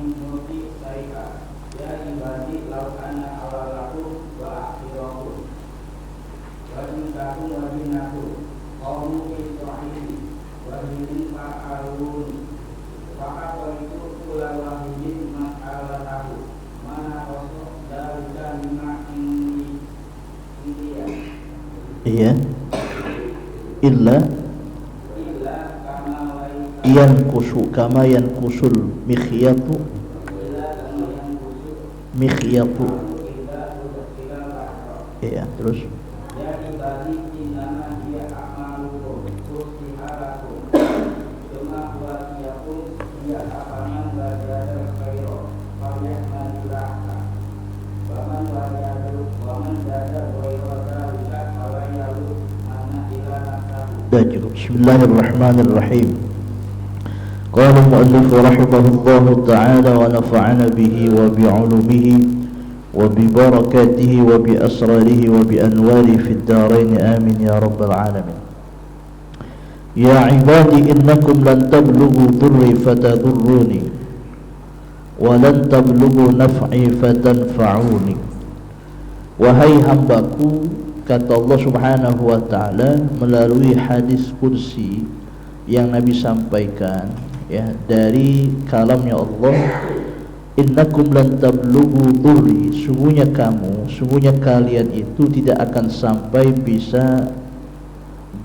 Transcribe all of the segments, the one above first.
mulki syai'a ya ibadi law anna awalakum wa akhirakum wa insakum wa jinnakum qawmu Israili wa hidin fa'alun fa'aqalitu kula wahidin mas'alatahu mana rasul dalika lima iya illa yankusu kama yankusul mikhyatu iya terus dah cukup. Bismillahirrahmanirrahim. Qala al-mu'allif rahimahullahu ta'ala wa nafa'ana bihi wa bi'ulumihi wa bi barakatihi wa bi asrarihi wa bi anwarihi fid darain amin ya rabbal alamin. Ya ibadi innakum lan tablughu dhurri fatadurruni wa lan tablughu naf'i fatanfa'uni. Wahai hambaku, kata Allah subhanahu wa ta'ala melalui hadis kursi yang Nabi sampaikan ya dari kalamnya Allah, innakum lan tablughu dhurri, sungguhnya kalian itu tidak akan sampai bisa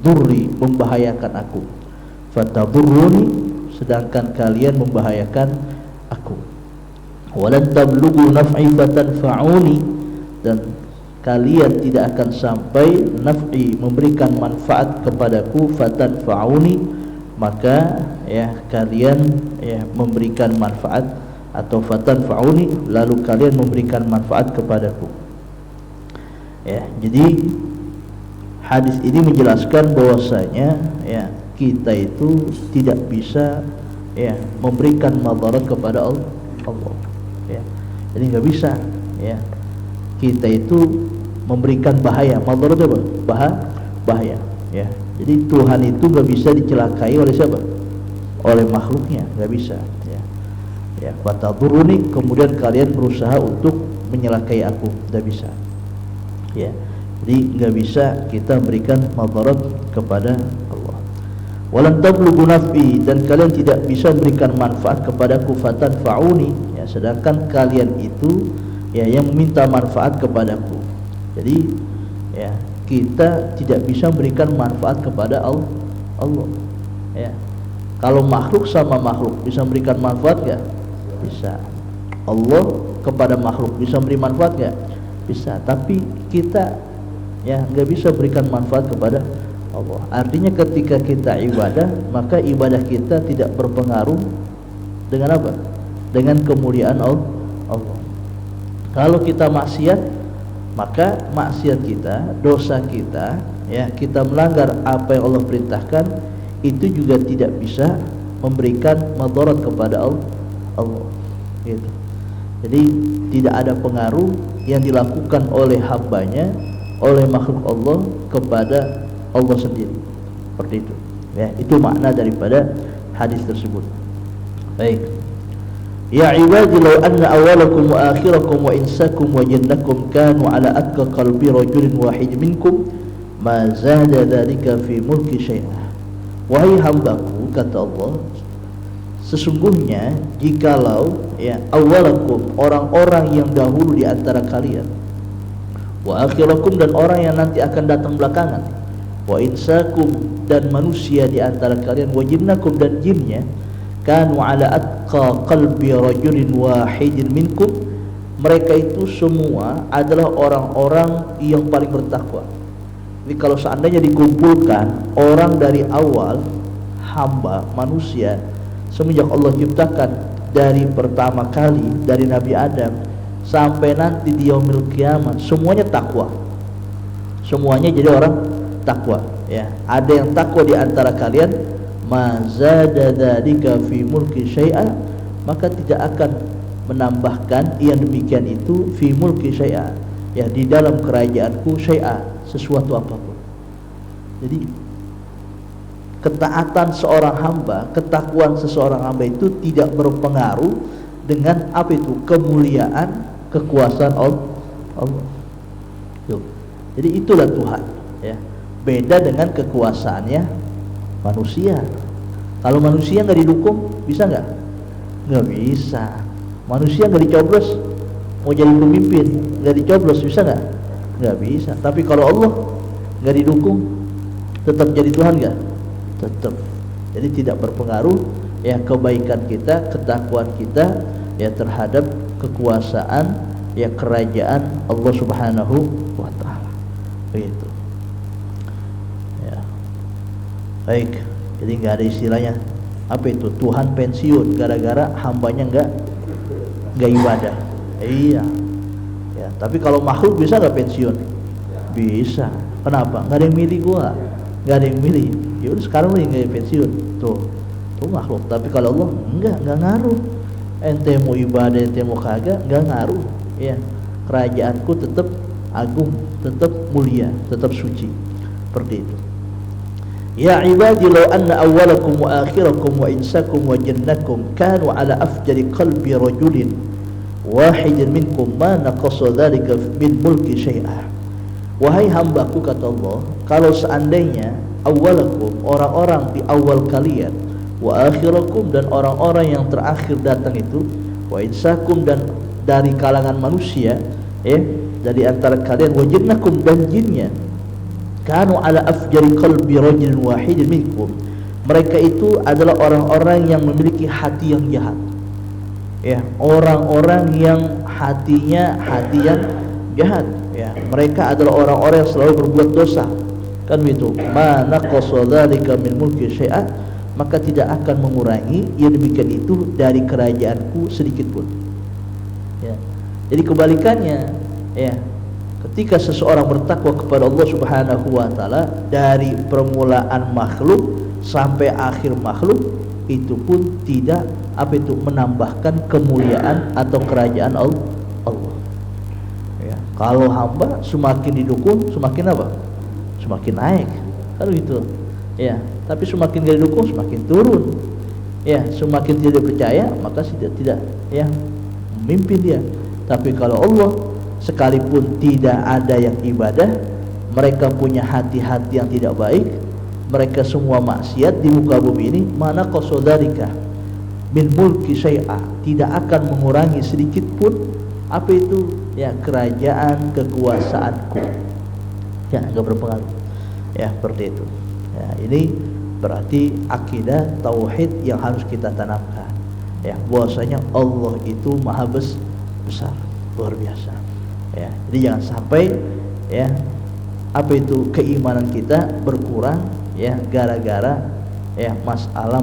dhurri, membahayakan aku, fatadurruni, sedangkan kalian membahayakan aku, walan tablughu naf'i fatanfa'uni, dan kalian tidak akan sampai naf'i, memberikan manfaat kepadaku, fatanfa'uni, maka ya kalian ya memberikan manfaat, atau fatanfa'uni, lalu kalian memberikan manfaat kepadaku. Ya, jadi hadis ini menjelaskan bahwasanya ya kita itu tidak bisa ya memberikan madarat kepada Allah. Ya. Jadi nggak bisa ya kita itu memberikan bahaya, madarat apa? Bahaya ya. Jadi Tuhan itu nggak bisa dicelakai oleh siapa? Oleh makhluknya, nggak bisa ya. Ya, fataduruni, kemudian kalian berusaha untuk menyelakai aku, nggak bisa ya. Jadi nggak bisa kita berikan madarat kepada Allah. Walan tablughu naf'i, dan kalian tidak bisa berikan manfaat kepadaku, fatanfa'uni ya, sedangkan kalian itu ya yang meminta manfaat kepadaku. Jadi ya kita tidak bisa memberikan manfaat kepada Allah ya. Kalau makhluk sama makhluk bisa memberikan manfaat enggak? Bisa. Allah kepada makhluk bisa memberi manfaat enggak? Bisa. Tapi kita ya enggak bisa berikan manfaat kepada Allah. Artinya ketika kita ibadah, maka ibadah kita tidak berpengaruh dengan apa? Dengan kemuliaan Allah. Kalau kita maksiat, maka maksiat kita, dosa kita ya, kita melanggar apa yang Allah perintahkan, itu juga tidak bisa memberikan madarat kepada Allah gitu. Jadi tidak ada pengaruh yang dilakukan oleh hambanya, oleh makhluk Allah kepada Allah sendiri. Seperti itu ya, itu makna daripada hadis tersebut. Baik. Ya ibadi law anna awalakum wa akhirakum wa insakum wa jinnakum kanu ala atqa qalbi rajulin wahid minkum ma zada dhalika fi mulki syai'ah. Wahai hambaku, kata Allah, sesungguhnya jikalau ya awalakum, orang-orang yang dahulu di antara kalian, wa akhirakum, dan orang yang nanti akan datang belakangan, wa insakum, dan manusia di antara kalian, wa jinnakum, dan jinnya, kanu ala atqa qalbi rajulin wahidin minkum, mereka itu semua adalah orang-orang yang paling bertakwa. Jadi kalau seandainya dikumpulkan orang dari awal hamba manusia semenjak Allah ciptakan, dari pertama kali dari Nabi Adam sampai nanti di yaumil kiamat, semuanya takwa, semuanya jadi orang takwa ya. Ada yang takwa di antara kalian, ma zada dzalika fi mulki syai'a, maka tidak akan menambahkan yang demikian itu fi mulki syai'a ya, di dalam kerajaanku, syai'a, sesuatu apapun. Jadi ketaatan seorang hamba, ketakwaan seseorang hamba itu tidak berpengaruh dengan apa itu? Kemuliaan, kekuasaan Allah. Tuh. Jadi itulah Tuhan, ya. Beda dengan kekuasaannya manusia. Kalau manusia nggak didukung, bisa nggak? Nggak bisa. Manusia nggak dicoblos, mau jadi pemimpin nggak dicoblos, bisa nggak? Nggak bisa. Tapi kalau Allah nggak didukung, tetap jadi Tuhan nggak? Tetap. Jadi tidak berpengaruh ya kebaikan kita, ketakwaan kita ya terhadap kekuasaan ya kerajaan Allah Subhanahu wa taala. Begitu. Ya. Baik. Jadi nggak ada istilahnya apa itu Tuhan pensiun gara-gara hambanya nggak ibadah. Iya. Ya, tapi kalau makhluk bisa nggak pensiun? Bisa. Kenapa? Nggak ada yang milih gua, nggak ada yang milih. Ya udah sekarang lu nggak pensiun. Tuh makhluk. Tapi kalau Allah nggak ngaruh. Ente mau ibadah, ente mau kagak, nggak ngaruh. Ya, kerajaanku tetap agung, tetap mulia, tetap suci. Seperti itu. Ya ibadi law anna awwalakum wa akhirakum wa insakum wa jannakum kanu ala afjari qalbi rajulin wahidin minkum ma naqasa dhalika min mulki syai'ah. Wahai hambaku, kata Allah, kalau seandainya awwalakum, orang-orang di awal kalian, wa akhirakum, dan orang-orang yang terakhir datang itu, wa insakum, dan dari kalangan manusia, dari antara kalian, wa jinnakum, dan jinnya, kanu ala afjari qalbi rajulin wahidin minkum, mereka itu adalah orang-orang yang memiliki hati yang jahat, ya, orang-orang yang hatinya hati yang jahat, ya, mereka adalah orang-orang yang selalu berbuat dosa, kan begitu. Mana qasadzalika min mulki syai'a, maka tidak akan mengurangi yang demikian itu dari kerajaanku sedikit pun, ya. Jadi kebalikannya, ya, ketika seseorang bertakwa kepada Allah Subhanahu wa taala dari permulaan makhluk sampai akhir makhluk, itu pun tidak apa itu menambahkan kemuliaan atau kerajaan Allah. Ya, kalau hamba semakin didukung semakin apa? Semakin naik. Kan gitu. Ya, tapi semakin tidak didukung semakin turun. Ya, semakin tidak percaya maka tidak ya memimpin dia. Tapi kalau Allah, sekalipun tidak ada yang ibadah, mereka punya hati-hati yang tidak baik, mereka semua maksiat di muka bumi ini, mana qasadzalika min mulki syai'a, tidak akan mengurangi sedikit pun apa itu ya kerajaan kekuasaanku, ya nggak berpengaruh, ya seperti itu. Ya, ini berarti akidah tauhid yang harus kita tanamkan, ya, bahwasanya Allah itu maha besar, luar biasa. Ya, jadi jangan sampai ya apa itu keimanan kita berkurang ya gara-gara ya masalah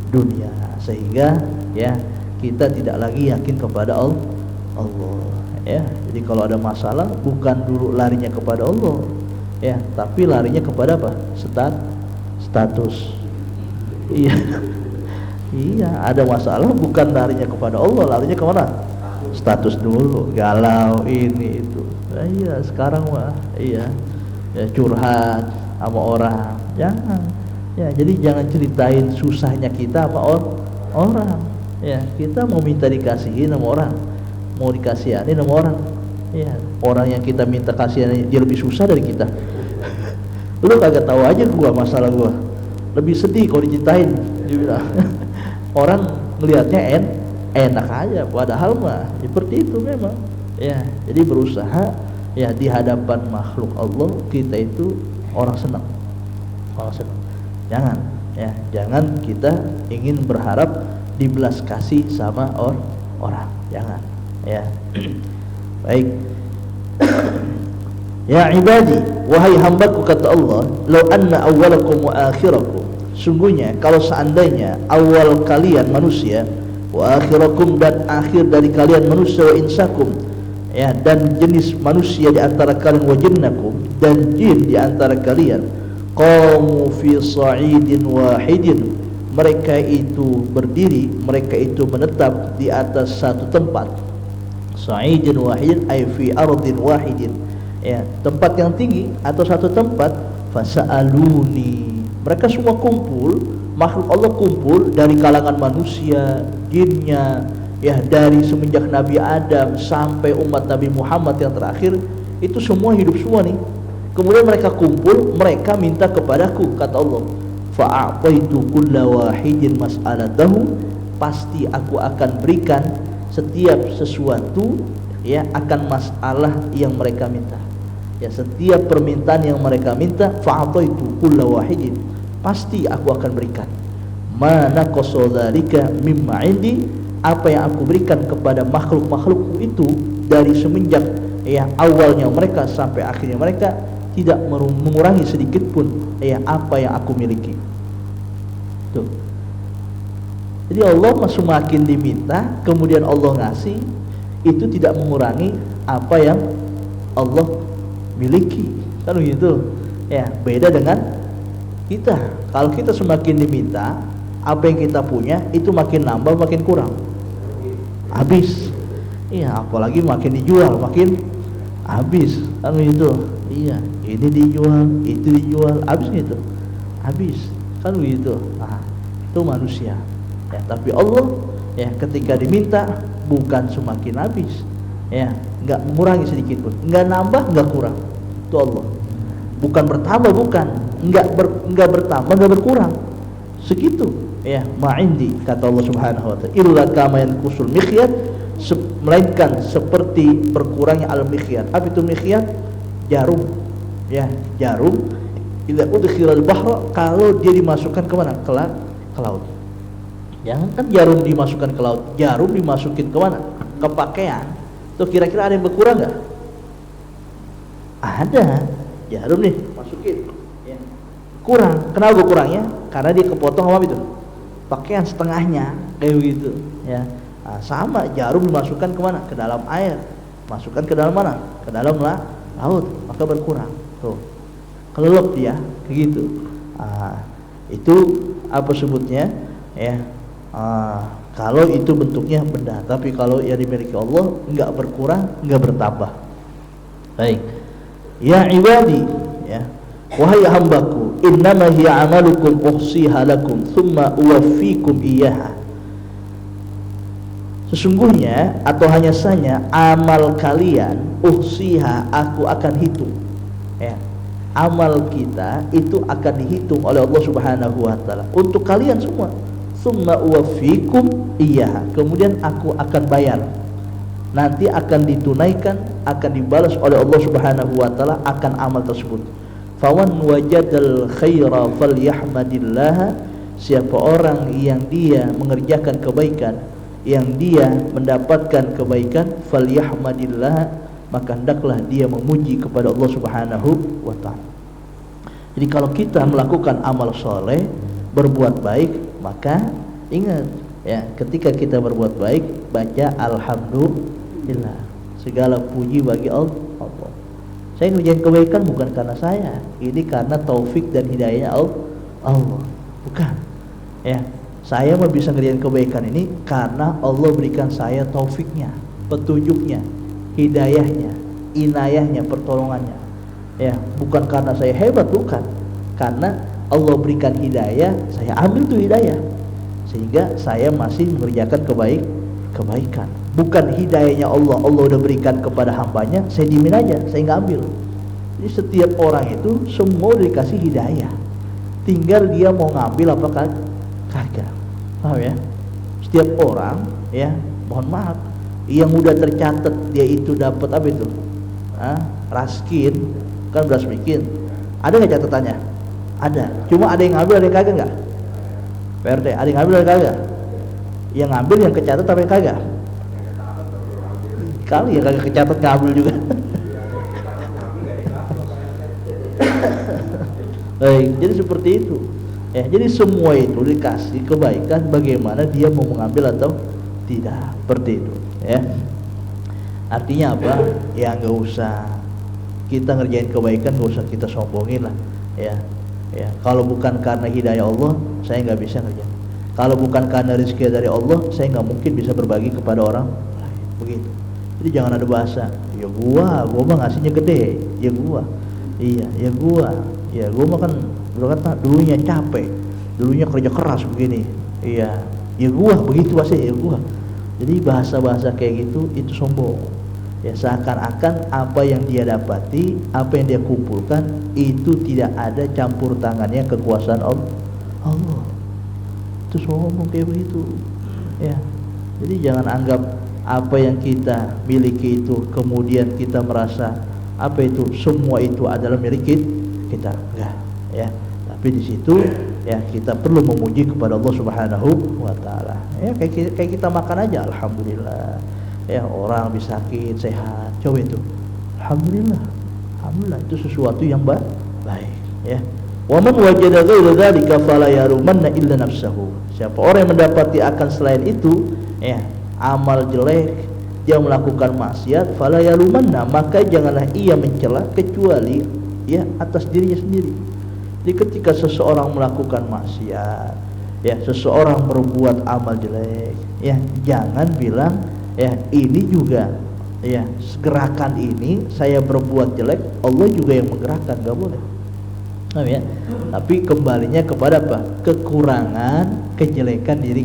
dunia, sehingga ya kita tidak lagi yakin kepada Allah. Ya, jadi kalau ada masalah bukan dulu larinya kepada Allah, ya, tapi larinya kepada apa? Status. Iya. Iya, ada masalah bukan larinya kepada Allah, larinya kemana? Status dulu, galau ini itu. Nah, iya, sekarang mah iya. Ya, curhat sama orang. Jangan. Ya, jadi jangan ceritain susahnya kita sama orang. Ya, kita mau minta dikasihin sama orang, mau dikasihani sama orang. Ya, orang yang kita minta kasihani dia lebih susah dari kita. Lu kagak tahu aja gua masalah gua. Lebih sedih kalau dicintain. Dia bilang. Orang ngelihatnya enak aja, padahal mah seperti itu memang. Ya, jadi berusaha ya di hadapan makhluk Allah kita itu orang senang. Jangan, ya, jangan kita ingin berharap dibelas kasih sama orang. Jangan, ya. Baik. Ya ibadi, wahai hambaku, kata Allah, law anna awwalakum wa akhirakum, sungguhnya kalau seandainya awal kalian manusia, wa akhirakum, dan akhir dari kalian manusia, wa insakum, ya, dan jenis manusia di antara kalian, wa jinnakum, dan jin di antara kalian, qamu fi sa'idin wahidin, mereka itu berdiri, mereka itu menetap di atas satu tempat. Sa'idin wahidin ay fi ardin wahidin, ya, tempat yang tinggi atau satu tempat. Fasa'aluni, mereka semua kumpul makhluk Allah kumpul dari kalangan manusia, jinnya, ya, dari semenjak Nabi Adam sampai umat Nabi Muhammad yang terakhir, itu semua hidup semua nih. Kemudian mereka kumpul, mereka minta kepadaku, kata Allah, fa'a'taitu kulla wahidin mas'alatahu, pasti aku akan berikan setiap sesuatu, ya, akan masalah yang mereka minta. Ya, setiap permintaan yang mereka minta, fa'ataitu kulla wahidin, pasti aku akan berikan. Mana qasadzalika mimma indi, apa yang aku berikan kepada makhluk-makhlukku itu dari semenjak, ya, awalnya mereka sampai akhirnya mereka, tidak mengurangi sedikit pun, ya, apa yang aku miliki. Tuh. Jadi Allah semakin diminta, kemudian Allah ngasih, itu tidak mengurangi apa yang Allah miliki, kan begitu. Ya, beda dengan kita. Kalau kita semakin diminta, apa yang kita punya itu makin nambah, makin kurang, habis. Iya, apalagi makin dijual, makin habis, kan begitu. Iya, ini dijual, itu dijual, habis gitu, habis, kan begitu. Nah, itu manusia. Ya, tapi Allah, ya, ketika diminta bukan semakin habis, ya, nggak mengurangi sedikit pun, nggak nambah, nggak kurang. Itu Allah. Bukan bertambah, bukan, nggak bertambah, nggak berkurang, segitu. Ya, ma'indi, kata Allah Subhanahu wa ta'ala, illa kama yanqusul mikhyat, melainkan seperti berkurangnya al-mikhyat. Apa itu mikhyat? Jarum, ya, jarum. Idza udkhilal bahra, kalau dia dimasukkan ke mana? Ke laut. Jangan kan jarum dimasukkan ke laut, jarum dimasukin ke mana? Ke pakaian. Tuh, kira-kira ada yang berkurang nggak? Ada. Jarum nih masukin, ya, kurang. Kenapa kurangnya? Karena dia kepotong apa itu? Pakaian setengahnya, kayak begitu, ya. Nah, sama, jarum dimasukkan ke mana? Ke dalam air. Masukkan ke dalam mana? Ke dalam laut, maka berkurang. Tuh, kelelep dia, kayak gitu. Itu apa sebutnya, ya? Kalau itu bentuknya benda, tapi kalau yang dimiliki Allah enggak berkurang, enggak bertambah. Baik. Ya ibadi, ya, wahai hambaku, innama hiya amalukum uhsiha lakum thumma uwaffikum iyyaha. Sesungguhnya atau hanya saja amal kalian, uhsiha, aku akan hitung. Ya, amal kita itu akan dihitung oleh Allah Subhanahu wa taala untuk kalian semua. Tsumma uwaffikum iyyaha, kemudian aku akan bayar. Nanti akan ditunaikan, akan dibalas oleh Allah Subhanahu wa taala akan amal tersebut. Fawan wajadal khaira falyahmadillah, siapa orang yang dia mengerjakan kebaikan, yang dia mendapatkan kebaikan, falyahmadillah, maka hendaklah dia memuji kepada Allah Subhanahu wa taala. Jadi kalau kita melakukan amal soleh, berbuat baik, maka ingat, ya, ketika kita berbuat baik, baca alhamdulillah, segala puji bagi Allah. Saya ngerjain kebaikan bukan karena saya, ini karena taufik dan hidayahnya Allah, bukan, ya. Saya mah bisa ngerjain kebaikan ini karena Allah berikan saya taufiknya, petunjuknya, hidayahnya, inayahnya, pertolongannya, ya, bukan karena saya hebat, bukan, karena Allah berikan hidayah, saya ambil tuh hidayah, sehingga saya masih mengerjakan kebaikan. Bukan hidayahnya Allah udah berikan kepada hambanya, saya diemin aja, saya nggak ambil. Jadi setiap orang itu semua dikasih hidayah, tinggal dia mau ngambil apa kagak. Paham ya? Setiap orang, ya, mohon maaf, yang udah tercatat dia itu dapat apa itu? Raskin, kan beras miskin. Ada nggak catatannya? Ada. Cuma ada yang ngambil, ada yang kagak nggak? PRT, ada yang ngambil, ada yang kagak? Yang ngambil, yang kecatat apa yang kagak? Kali ya kagak kecatat, ngambil juga. Baik, jadi seperti itu. Ya, jadi semua itu dikasih kebaikan, bagaimana dia mau mengambil atau tidak, seperti itu, ya. Artinya apa? Ya nggak usah kita ngerjain kebaikan, nggak usah kita sombongin lah, ya. Ya, kalau bukan karena hidayah Allah, saya nggak bisa ngerjain. Kalau bukan karena rezeki dari Allah, saya nggak mungkin bisa berbagi kepada orang lain, begitu. Jadi jangan ada bahasa, ya gua mah ngasihnya gede, ya gua, iya, ya gua mah kan berkata dulunya capek, dulunya kerja keras begini. Iya, ya gua begitu bahasa ya gua. Jadi bahasa-bahasa kayak gitu itu sombong. Ya seakan-akan apa yang dia dapati, apa yang dia kumpulkan itu tidak ada campur tangannya kekuasaan Allah. Itu sombong kayak begitu. Ya. Jadi jangan anggap apa yang kita miliki itu kemudian kita merasa apa itu semua itu adalah milik kita. Enggak, ya. Tapi di situ ya kita perlu memuji kepada Allah Subhanahu wa taala. Ya kayak kita makan aja alhamdulillah. Ya orang bisa sakit sehat. Coba itu. Alhamdulillah. Alhamdulillah itu sesuatu yang baik, ya. Wa man wajada ghaira dzalika fala yarumanna illa nafsahu. Siapa orang yang mendapati akan selain itu, ya, amal jelek, dia melakukan maksiat, fala yarumanna, maka janganlah ia mencela kecuali ya atas dirinya sendiri. Jadi ketika seseorang melakukan maksiat, ya, seseorang berbuat amal jelek, ya, jangan bilang ya ini juga ya gerakan ini saya berbuat jelek, Allah juga yang menggerakkan, enggak boleh. Ya. Tapi kembalinya kepada apa? Kekurangan, kejelekan diri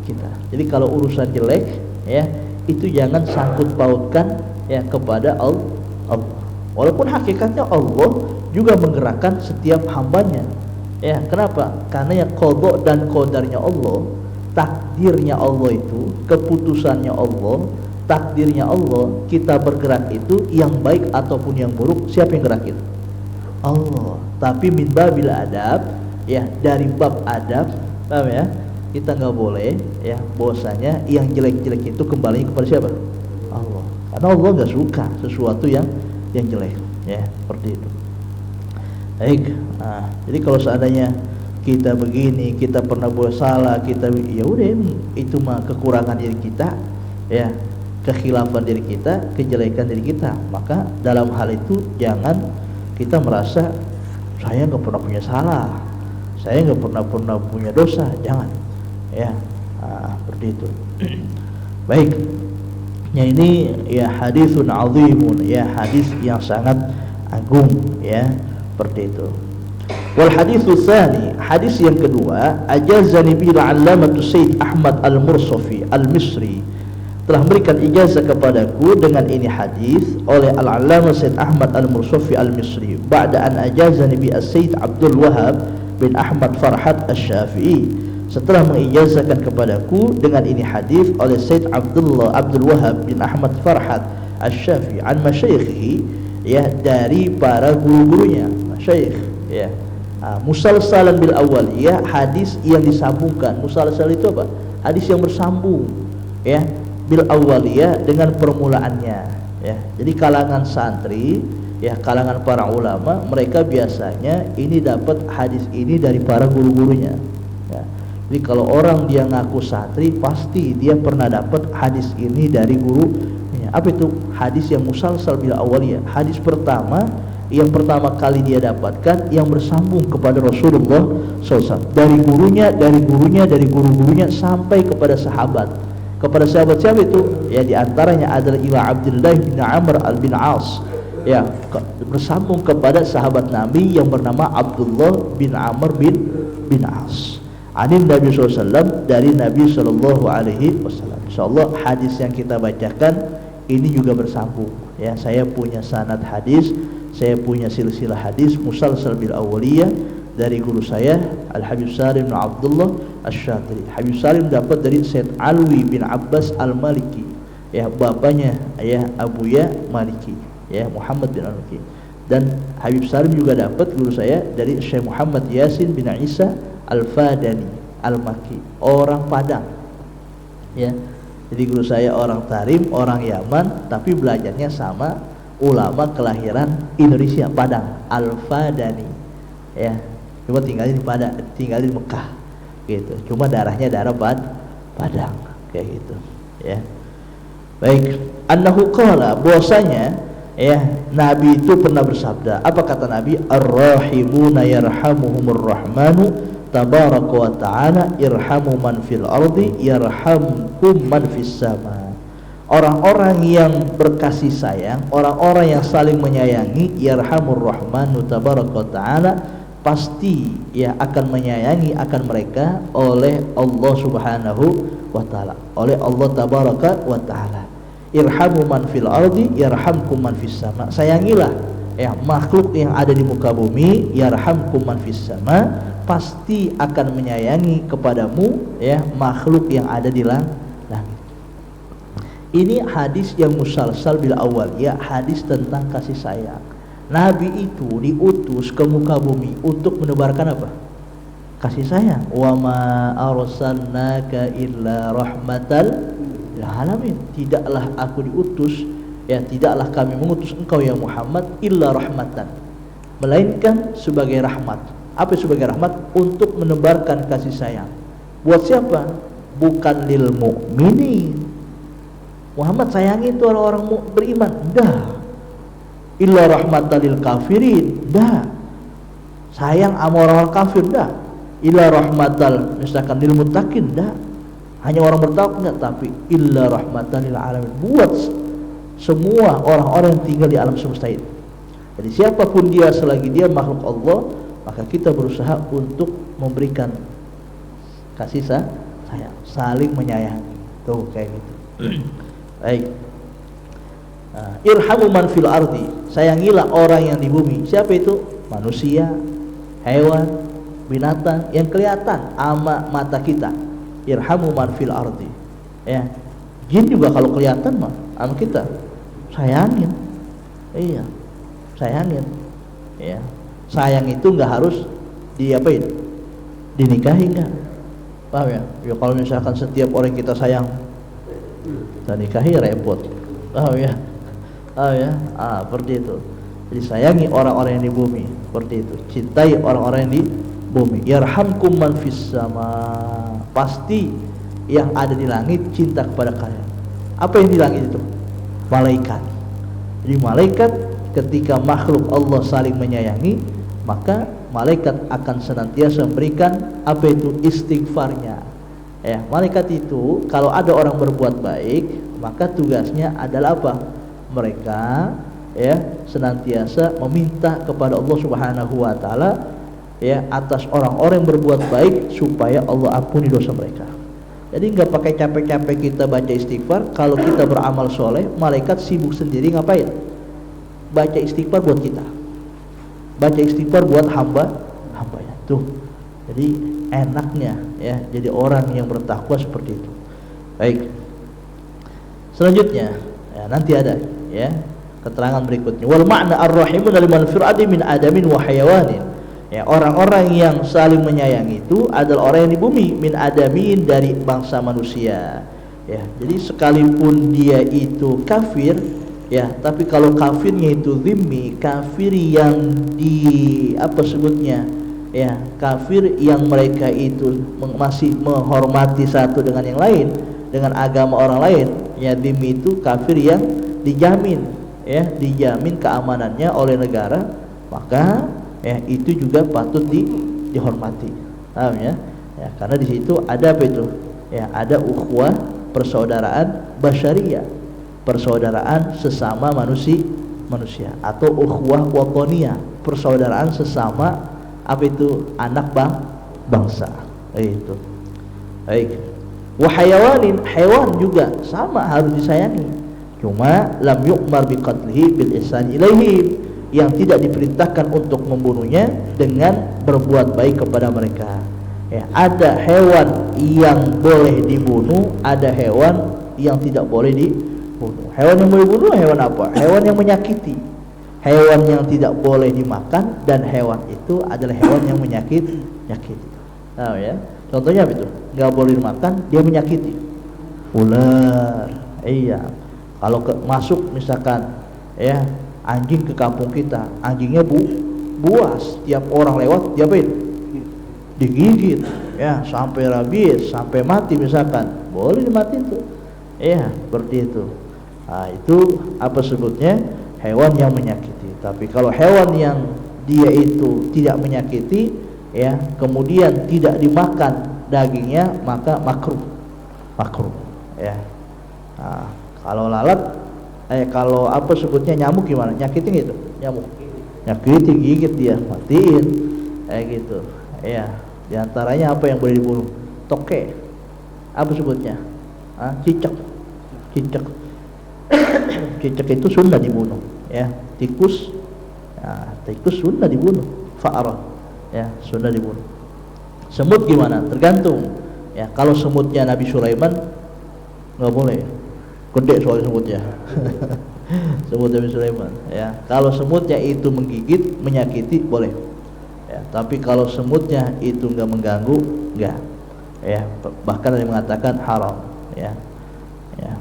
kita. Jadi kalau urusan jelek ya itu jangan sangkut pautkan ya kepada Allah. Walaupun hakikatnya Allah juga menggerakkan setiap hambanya. Ya, kenapa? Karena ya qada dan qadarnya Allah, takdirnya Allah itu, keputusannya Allah, takdirnya Allah, kita bergerak itu yang baik ataupun yang buruk, siapa yang gerakin? Allah. Tapi min babil adab, ya, dari bab adab, paham ya? Kita nggak boleh ya bahwasanya yang jelek-jelek itu kembali kepada siapa? Allah. Karena Allah nggak suka sesuatu yang jelek, ya, seperti itu. Baik. Nah, jadi kalau seandainya kita begini, kita pernah buat salah, kita ya udah itu mah kekurangan diri kita, ya, kekhilafan diri kita, kejelekan diri kita. Maka dalam hal itu jangan kita merasa saya nggak pernah punya salah, saya nggak pernah punya dosa, jangan, ya, seperti itu. Baik, ya ini ya hadisun azimun, ya hadis yang sangat agung, ya, seperti itu. Wal haditsu tsani, hadis yang kedua, ajazani bil 'allamatu Sayyid Ahmad Al-Mursafi Al-Misri, telah memberikan ijazah kepadaku dengan ini hadis oleh Al-Allamah Sayyid Ahmad Al-Mursafi Al-Misri ba'da an ajazani bi Sayyid Abdul Wahhab bin Ahmad Farhat Asy-Syafi'i, setelah mengijazahkan kepadaku dengan ini hadis oleh Sayyid Abdul Wahhab bin Ahmad Farhat Asy-Syafi'i an masyayikhihi, ya, dari para guru-gurunya, masyayikh, ya. Musalsalan bil awal, ya, hadis yang disambungkan. Musalsal itu apa? Hadis yang bersambung, ya, bil awaliyah, dengan permulaannya, ya. Jadi kalangan santri, ya, kalangan para ulama, mereka biasanya ini dapat hadis ini dari para guru-gurunya, ya. Jadi kalau orang dia ngaku santri, pasti dia pernah dapat hadis ini dari gurunya. Apa itu? Hadis yang musalsal bil awaliyah. Hadis pertama yang pertama kali dia dapatkan yang bersambung kepada Rasulullah SAW, dari gurunya, dari gurunya, dari guru-gurunya sampai kepada sahabat. Kepada sahabat siapa itu? Ya, diantaranya adalah ila Abdullah bin Amr bin As, ya, bersambung kepada sahabat Nabi yang bernama Abdullah bin Amr bin As. Anin Nabi SAW, dari Nabi SAW. Insyaallah hadis yang kita bacakan ini juga bersambung, ya. Saya punya sanad hadis, saya punya silsilah hadis musalsal bil awaliyah dari guru saya Al-Habib Salim bin Abdullah Asy-Syatiri. Habib Salim dapat dari Said Alwi bin Abbas Al-Maliki, ya, bapaknya ya Abuya Maliki, ya, Muhammad bin Al-Maliki. Dan Habib Salim juga dapat guru saya dari Syekh Muhammad Yasin bin Isa Al-Fadani Al-Makki, orang Padang, ya. Jadi guru saya orang Tarim, orang Yaman, tapi belajarnya sama ulama kelahiran Indonesia, Padang, Al-Fadani, ya. Cuma tinggal di Mekah, gitu. Cuma darahnya darah Padang, kayak gitu, ya. Baik, annahu qala, bahwasanya ya Nabi itu pernah bersabda. Apa kata Nabi? Ar-rahimuna yarhamuhumur rahmanu tabaraka wa ta'ala, irhamu man fil ardi yarhamkum man fis sama. Orang-orang yang berkasih sayang, orang-orang yang saling menyayangi, yarhamur rahmanu tabaraka wa ta'ala, pasti ya akan menyayangi akan mereka oleh Allah Subhanahu wa taala, oleh Allah tabaraka wa taala. Irhamu man fil ardi yarhamkum man fis sama. Sayangilah ya makhluk yang ada di muka bumi, yarhamkum man fis sama, pasti akan menyayangi kepadamu ya makhluk yang ada di langit. Ini hadis yang musalsal bil awal, ya hadis tentang kasih sayang. Nabi itu diutus ke muka bumi untuk menebarkan apa? Kasih sayang. Wa ma arsalnaka illa rahmatal lil alamin. Tidaklah aku diutus, ya tidaklah kami mengutus engkau ya Muhammad illa rahmatan, melainkan sebagai rahmat. Apa sebagai rahmat? Untuk menebarkan kasih sayang. Buat siapa? Bukan lil mu'minin. Muhammad sayangi itu orang-orang beriman, dah. Illa rahmatan lil kafirin, dah. Sayang sama orang-orang kafir, dah. Illa rahmatal misalkan lil muttaqin, dah. Hanya orang bertakwa, tapi illa rahmatan lil alamin, buat semua orang-orang yang tinggal di alam semesta ini. Jadi siapapun dia selagi dia makhluk Allah, maka kita berusaha untuk memberikan kasih sayang, saling menyayangi. Tuh kayak gitu. Baik. Irhamu man fil ardi, sayangilah orang yang di bumi. Siapa itu? Manusia, hewan, binatang yang kelihatan ama mata kita. Irhamu man fil ardi. Ya. Jin juga kalau kelihatan mah sama kita sayangin. Iya. Sayangin. Ya. Sayang itu enggak harus diapain? Dinikahi enggak? Paham ya? Ya kalau misalkan setiap orang kita sayang kita nikahi repot. Oh ya. Oh ya. Seperti itu. Jadi sayangi orang-orang yang di bumi, seperti itu. Cintai orang-orang yang di bumi. Yarhamkum man fis sama. Pasti yang ada di langit cinta kepada kalian. Apa yang di langit itu? Malaikat. Jadi malaikat ketika makhluk Allah saling menyayangi, maka malaikat akan senantiasa memberikan apa itu? Istighfarnya. Ya, malaikat itu kalau ada orang berbuat baik, maka tugasnya adalah apa? Mereka ya senantiasa meminta kepada Allah Subhanahu wa taala ya atas orang-orang yang berbuat baik supaya Allah ampuni dosa mereka. Jadi enggak pakai capek-capek kita baca istighfar. Kalau kita beramal soleh, malaikat sibuk sendiri ngapain? Baca istighfar buat kita. Baca istighfar buat hambanya. Tuh. Jadi enaknya ya jadi orang yang bertakwa seperti itu. Baik. Selanjutnya ya, nanti ada ya keterangan berikutnya. Wal ma'na ar-rahimun liman fir'adi min adamin wa hayawanin. Ya, orang-orang yang saling menyayangi itu adalah orang yang di bumi, min adamin, dari bangsa manusia. Ya, jadi sekalipun dia itu kafir, ya, tapi kalau kafirnya itu zimmi, kafir yang di apa sebutnya? Ya, kafir yang mereka itu masih menghormati satu dengan yang lain, dengan agama orang lain. Ya, zimmi itu kafir yang dijamin, ya, dijamin keamanannya oleh negara, maka ya itu juga patut dihormati. Paham ya? Ya, karena di situ ada apa itu? Ya, ada ukhuwah, persaudaraan basyariyah, persaudaraan sesama manusia, atau ukhuwah watoniyah, persaudaraan sesama apa itu? Anak bangsa. Itu. Baik. Wa hayawanin, hewan juga sama harus disayangi. Cuma lam yu'mar biqatlihi bil ihsan ilaihim, yang tidak diperintahkan untuk membunuhnya dengan berbuat baik kepada mereka. Ya, ada hewan yang boleh dibunuh, ada hewan yang tidak boleh dibunuh. Hewan yang boleh dibunuh hewan apa? Hewan yang menyakiti. Hewan yang tidak boleh dimakan, dan hewan itu adalah hewan yang menyakiti. Tahu ya? Contohnya apa itu? Enggak boleh dimakan, dia menyakiti. Ular. Iya. Kalau masuk misalkan ya anjing ke kampung kita, anjingnya buas, tiap orang lewat diapain? Digigit, ya, sampai rabies, sampai mati misalkan, boleh dimati itu, ya, seperti itu. Nah, itu apa sebutnya? Hewan yang menyakiti. Tapi kalau hewan yang dia itu tidak menyakiti, ya, kemudian tidak dimakan dagingnya, maka makruh, ya. Nah, kalau lalat, kalau apa sebutnya nyamuk gimana? Nyakitin gitu, nyamuk. Nyakitin, gigit dia, matiin. kayak gitu. Ya, di antaranya apa yang boleh dibunuh? Toke. Apa sebutnya? Cicak. Cicak. Cicak itu sunnah dibunuh, ya. Tikus, ya, tikus sunnah dibunuh. Fa'arah, ya, sunnah dibunuh. Semut gimana? Tergantung. Ya, kalau semutnya Nabi Sulaiman nggak boleh. Gede soal semutnya. Semut Nabi Sulaiman, ya. Kalau semutnya itu menggigit, menyakiti, boleh. Ya, tapi kalau semutnya itu nggak mengganggu, nggak. Ya, bahkan ada yang mengatakan haram, ya. Ya.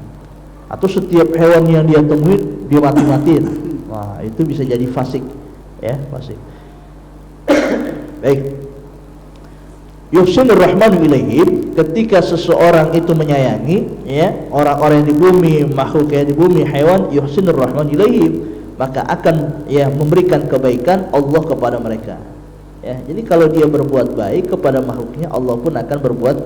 Atau setiap hewan yang dia temuin dia mati-matiin. Wah, itu bisa jadi fasik, ya, fasik. Baik. Yuhsinur rahmanu ilaihim, ketika seseorang itu menyayangi, ya, orang-orang yang di bumi, makhluk yang di bumi, hewan, yuhsinur rahmanu ilaihim, maka akan, ya, memberikan kebaikan Allah kepada mereka. Ya, jadi kalau dia berbuat baik kepada makhluknya, Allah pun akan berbuat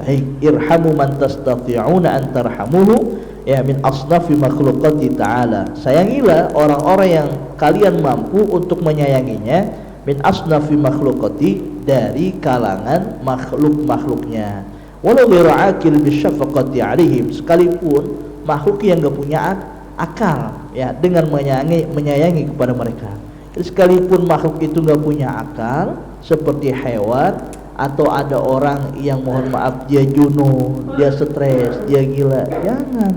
baik. Irhamu man tastati'una an tarhamuhu, ya, min asnafi makhluqati ta'ala. Sayangilah orang-orang yang kalian mampu untuk menyayanginya, min asnafi makhluqati, dari kalangan makhluk-makhluknya. Walau ghairu akil bisyafaqati alaihim, sekalipun makhluk yang enggak punya akal, ya, dengan menyayangi kepada mereka. Jadi sekalipun makhluk itu enggak punya akal, seperti hewan, atau ada orang yang, mohon maaf, dia juno, dia stres, dia gila, jangan.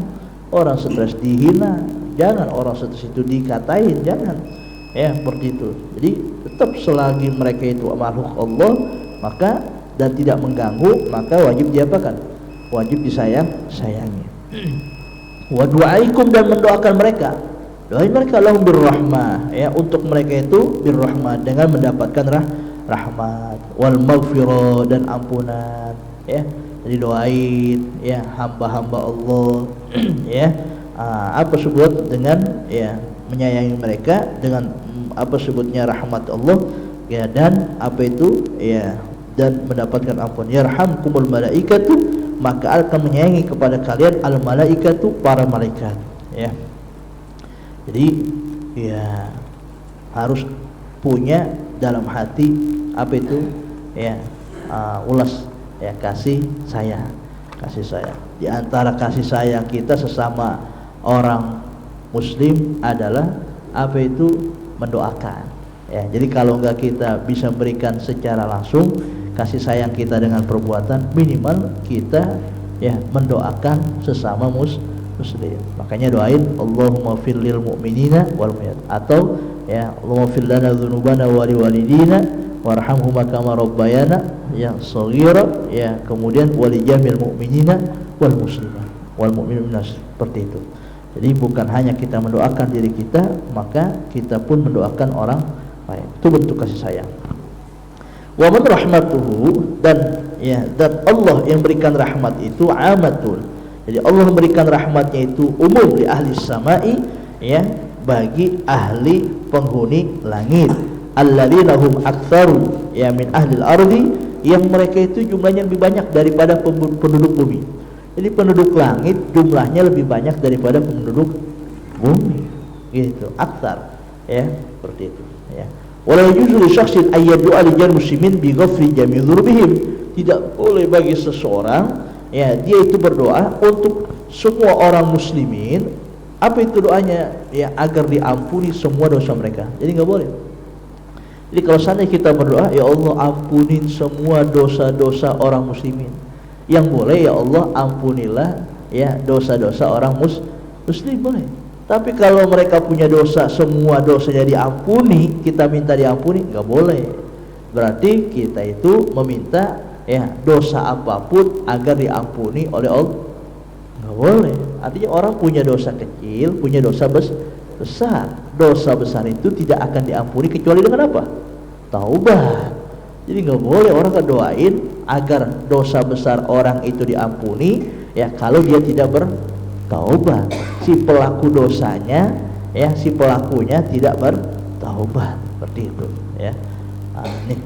Orang stres dihina, jangan. Orang stres itu dikatain, jangan. Ya, seperti itu. Jadi tetap selagi mereka itu makhluk Allah, maka dan tidak mengganggu, maka wajib diapakan? Wajib sayangi. Wa du'aikum, dan mendoakan mereka. Doain mereka lahum birrahmah, ya, untuk mereka itu birrahmah, dengan mendapatkan rahmat, wal maghfirah, dan ampunan, ya. Jadi doain, ya, hamba-hamba Allah, ya, apa sebut dengan, ya, menyayangi mereka dengan apa sebutnya rahmat Allah, ya, dan apa itu, ya, dan mendapatkan ampun. Yarhamkumul malaikatu, maka akan menyayangi kepada kalian al malaikatu, para malaikat, ya. Jadi, ya, harus punya dalam hati apa itu, ya, ulas, ya, kasih sayang. Di antara kasih sayang kita sesama orang muslim adalah apa itu, mendoakan, ya. Jadi kalau enggak kita bisa berikan secara langsung kasih sayang kita dengan perbuatan, minimal kita, ya, mendoakan sesama muslim. Makanya doain Allahumma fir lil mu'minina wal mu'minat, atau, ya, Allahumma fir lana dzunubana wa liwalidina warhamhuma kama rabbayana, ya, shaghira, ya, kemudian wali jamil mu'minina wal muslimat wal mu'minina, seperti itu. Jadi bukan hanya kita mendoakan diri kita, maka kita pun mendoakan orang lain. Itu bentuk kasih sayang. Wa man rahmatuhu, dan, ya, dan Allah yang berikan rahmat itu amatul. Jadi Allah memberikan rahmatnya itu umum di ahli samai, ya, bagi ahli penghuni langit. Alladzina hum aktsaru, ya, min ahli al-ardi, yang mereka itu jumlahnya lebih banyak daripada penduduk bumi. Jadi penduduk langit jumlahnya lebih banyak daripada penduduk bumi, gitu. Aktsar, ya, seperti itu, ya. Wala yajuzu li syakhsin ay yad'a li muslimin bi ghafri jami' dzunubihim. Tidak boleh bagi seseorang, ya, dia itu berdoa untuk semua orang muslimin. Apa itu doanya? Ya, agar diampuni semua dosa mereka. Jadi enggak boleh. Jadi kalau seandainya kita berdoa, ya Allah ampunin semua dosa-dosa orang muslimin, yang boleh, ya Allah ampunilah, ya, dosa-dosa orang muslim, boleh. Tapi kalau mereka punya dosa, semua dosanya diampuni, kita minta diampuni, enggak boleh. Berarti kita itu meminta, ya, dosa apapun agar diampuni oleh Allah, enggak boleh. Artinya orang punya dosa kecil, punya dosa besar. Dosa besar itu tidak akan diampuni kecuali dengan apa? Taubat. Jadi nggak boleh orang ngedoain agar dosa besar orang itu diampuni, ya, kalau dia tidak bertaubat. Si pelaku dosanya, ya, si pelakunya tidak bertaubat, seperti itu, ya. Nih.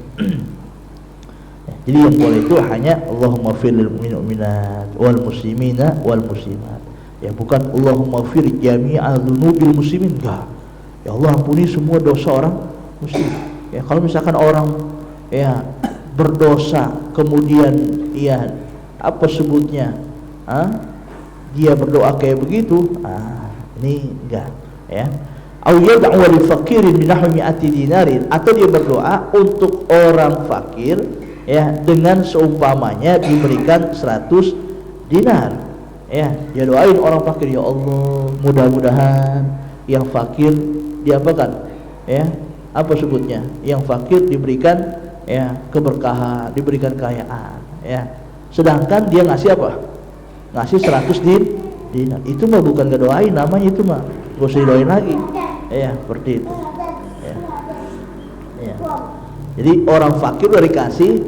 Jadi yang boleh itu hanya Allahumma fir lil mu'minat wal muslimina wal muslimat. Ya, bukan Allahumma fir jami'a dzunubil muslimin, enggak. Ya Allah ampuni semua dosa orang muslim. Ya, kalau misalkan orang ya berdosa, kemudian ya apa sebutnya, dia berdoa kayak begitu, ini enggak ya. Au yad'u li faqirin min nahwi mi'ati dinarin, atau dia berdoa untuk orang fakir ya dengan seumpamanya diberikan 100 dinar. Ya, dia doain orang fakir, ya Allah, mudah-mudahan yang fakir diapakan? Ya, apa sebutnya? Yang fakir diberikan ya keberkahan, diberikan kekayaan, ya. Sedangkan dia ngasih apa? Ngasih 100 dinar. Itu mah bukan ngedoain namanya, itu mah gak usah didoain lagi. Ya, seperti itu. Ya. Ya. Jadi orang fakir udah dikasih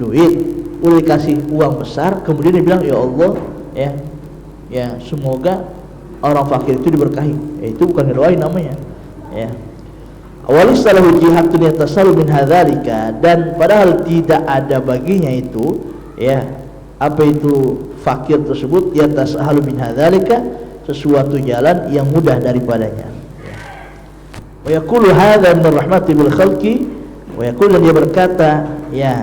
duit, udah dikasih uang besar, kemudian dia bilang, ya Allah, ya semoga orang fakir itu diberkahi. Itu bukan ngedoain namanya. Ya. Awalis salahu jihatun yatasalu min hadzalika, dan padahal tidak ada baginya itu, ya apa itu fakir tersebut, yatasalu min hadzalika, sesuatu jalan yang mudah daripadanya. Wa yaqulu hadza min rahmati bil khalqi, wa yaqulu, dia berkata ya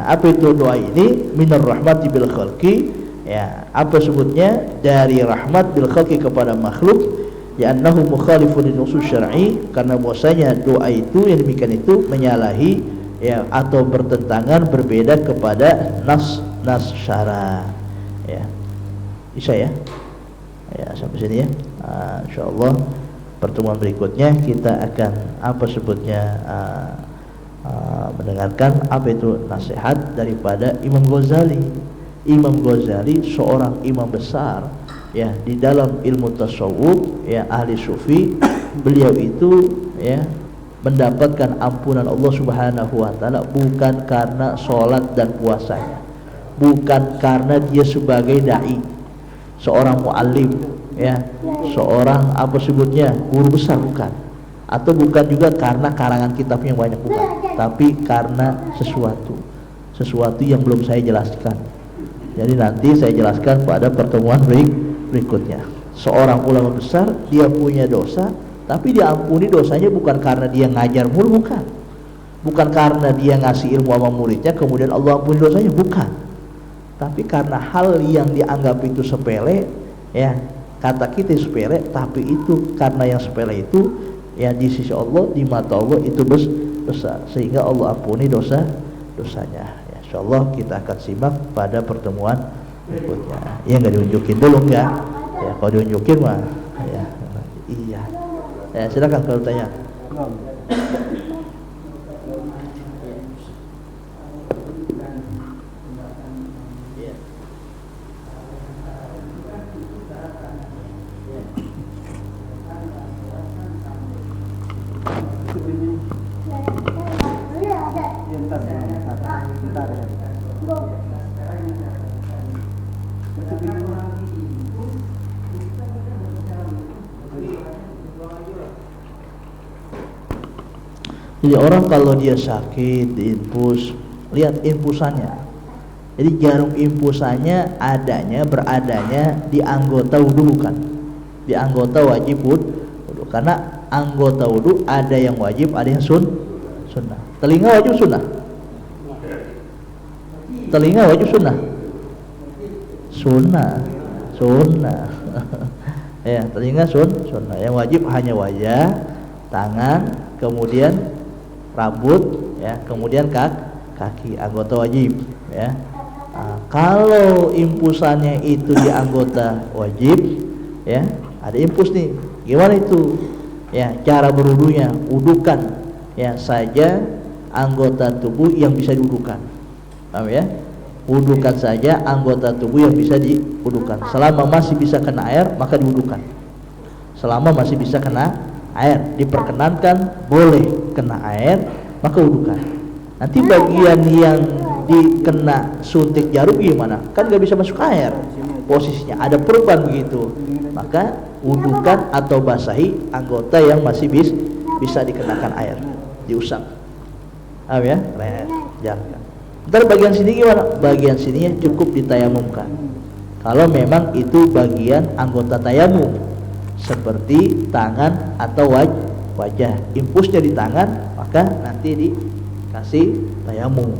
apa itu doa ini, minar rahmati bil khalqi, ya apa sebutnya, dari rahmat bil khalqi kepada makhluk, ya annahu mukhalifun lin nusus syar'i, karena bahwasanya doa itu yang demikian itu menyalahi ya atau bertentangan, berbeda kepada nas syara. Ya bisa ya sampai sini ya. Insyaallah pertemuan berikutnya kita akan apa sebutnya mendengarkan apa itu nasihat daripada Imam Ghazali. Imam Ghazali seorang imam besar ya di dalam ilmu tasawuf, ya ahli sufi. Beliau itu ya mendapatkan ampunan Allah Subhanahu wa taala bukan karena sholat dan puasanya, bukan karena dia sebagai dai, seorang muallim, ya seorang apa sebutnya guru besar, bukan, atau bukan juga karena karangan kitabnya yang banyak, bukan, tapi karena sesuatu yang belum saya jelaskan. Jadi nanti saya jelaskan pada pertemuan berikutnya. Seorang ulama besar, dia punya dosa, tapi diampuni dosanya bukan karena dia ngajar mulu, bukan karena dia ngasih ilmu sama muridnya kemudian Allah ampuni dosanya, bukan, tapi karena hal yang dianggap itu sepele, ya kata kita sepele, tapi itu karena yang sepele itu ya di sisi Allah, di mata Allah itu besar, sehingga Allah ampuni dosanya. Ya, insyaallah kita akan simak pada pertemuan berikutnya. Ya nggak diunjukin dulu enggak? Ya kalau diunjukin mah ya iya. Ya silakan kalau tanya. Jadi orang kalau dia sakit diinfus, lihat infusannya. Jadi jarum infusannya beradanya di anggota wudu, bukan di anggota wajib wudu. Karena anggota wudu ada yang wajib, ada yang sunnah. Telinga wajib sunnah. Telinga wajib sunnah. Ya, telinga sunnah. Yang wajib hanya wajah, tangan, kemudian rambut, ya, kemudian kaki, anggota wajib, ya. Kalau infusannya itu di anggota wajib, ya, ada infus nih, gimana itu? Ya, cara berwudunya, wudukan, ya saja anggota tubuh yang bisa diwudukan, paham ya? Wudukan saja anggota tubuh yang bisa diwudukan. Selama masih bisa kena air, maka diwudukan. Selama masih bisa kena air, diperkenankan boleh kena air, maka wudukan. Nanti bagian yang dikena suntik jarum gimana? Kan gak bisa masuk air, posisinya ada perubahan begitu, maka wudukan atau basahi anggota yang masih bisa dikenakan air, diusap. Ya, jangan. Ntar bagian sini gimana? Bagian sininya cukup ditayamumkan. Kalau memang itu bagian anggota tayamum, seperti tangan atau wajah, infusnya di tangan, maka nanti kasih tayamum.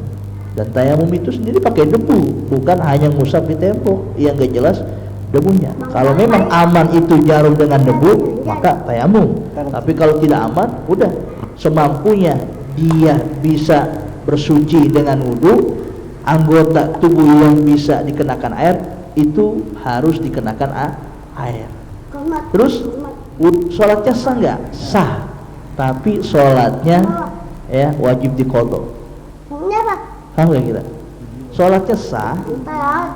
Dan tayamum itu sendiri pakai debu, bukan hanya ngusap di tembok yang gak jelas debunya. Kalau memang aman itu jarum dengan debu, maka tayamum. Tapi kalau tidak aman, udah semampunya dia bisa bersuci dengan wudu. Anggota tubuh yang bisa dikenakan air itu harus dikenakan air. Terus sholatnya sah nggak? Sah. Tapi sholatnya ya wajib diqadha. Paham nggak kita? Sholatnya sah,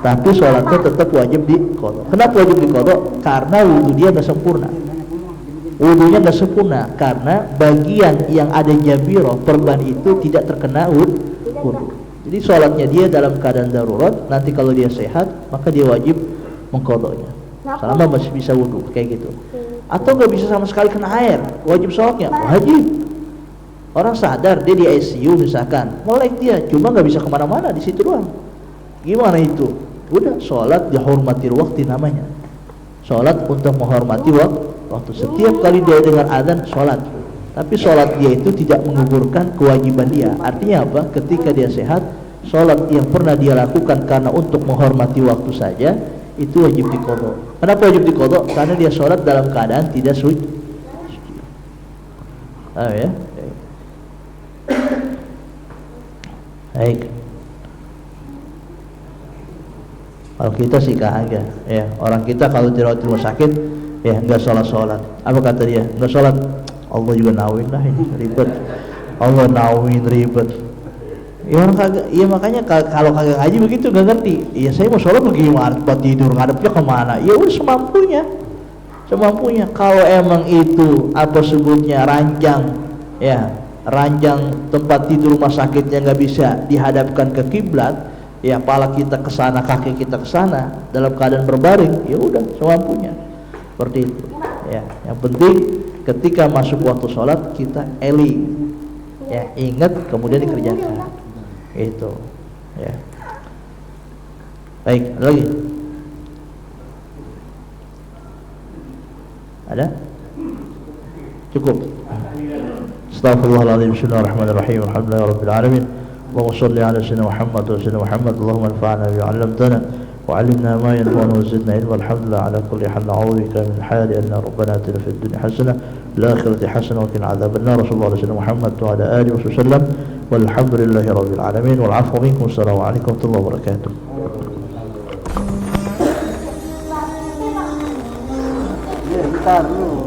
tapi sholatnya tetap wajib diqadha. Kenapa wajib diqadha? Karena wudhu dia nggak sempurna. Wudhunya nggak sempurna karena bagian yang ada jabiro perban itu tidak terkena wudhu. Jadi sholatnya dia dalam keadaan darurat. Nanti kalau dia sehat, maka dia wajib mengqadhanya. Selama masih bisa wudhu kayak gitu. Atau nggak bisa sama sekali kena air, wajib sholatnya? Wajib. Orang sadar dia di ICU misalkan, melek dia, cuma nggak bisa kemana-mana di situ doang. Gimana itu? Udah sholat dihormati waktu namanya. Sholat untuk menghormati waktu. Setiap kali dia dengar azan sholat. Tapi sholat dia itu tidak menggugurkan kewajiban dia. Artinya apa? Ketika dia sehat, sholat yang pernah dia lakukan karena untuk menghormati waktu saja itu wajib diqadha. Kenapa wajib diqadha? Karena dia sholat dalam keadaan tidak suci. Ya. Baik. Kalau kita sih kagak, ya. Orang kita kalau dirawat di rumah sakit, ya nggak sholat. Apa kata dia? Nggak sholat. Allah juga nawin lah ini ribet. Allah nawin ribet. Ya orang kagak, ya makanya kalau kagak ngaji begitu nggak ngerti. Iya saya mau sholat bagaimana? Tempat tidur ngadepnya kemana? Ya udah semampunya. Kalau emang itu apa sebutnya ranjang, ya ranjang tempat tidur rumah sakitnya nggak bisa dihadapkan ke kiblat, ya kepala kita ke sana, kaki kita ke sana dalam keadaan berbaring, ya udah semampunya. Seperti itu. Ya, yang penting ketika masuk waktu sholat kita eling, ya ingat kemudian dikerjakan. Itu, ya. Baik, ada lagi? Ada? Cukup. Astaghfirullahaladzim. Bismillahirrahmanirrahim. Alhamdulillahirabbil alamin. Allahumma shalli ala sayyidina Muhammad wa sayyidina Muhammad. Allahumma anfa'na bima 'allamtana wa 'allimna ma yanfa'una wa zidna ilma. Alhamdulillah ala kulli hal. Na'udzu bika min hali anna rabbana atina fid dunya hasanah wa fil akhirati hasanah wa qina adzaban nar. Sallallahu alaihi wasallam Muhammad wa ala alihi wasallam. Walhamdulillahirabbil alamin. Wal 'afwu minkum. Assalamu alaikum warahmatullahi wabarakatuh. Bentar dulu.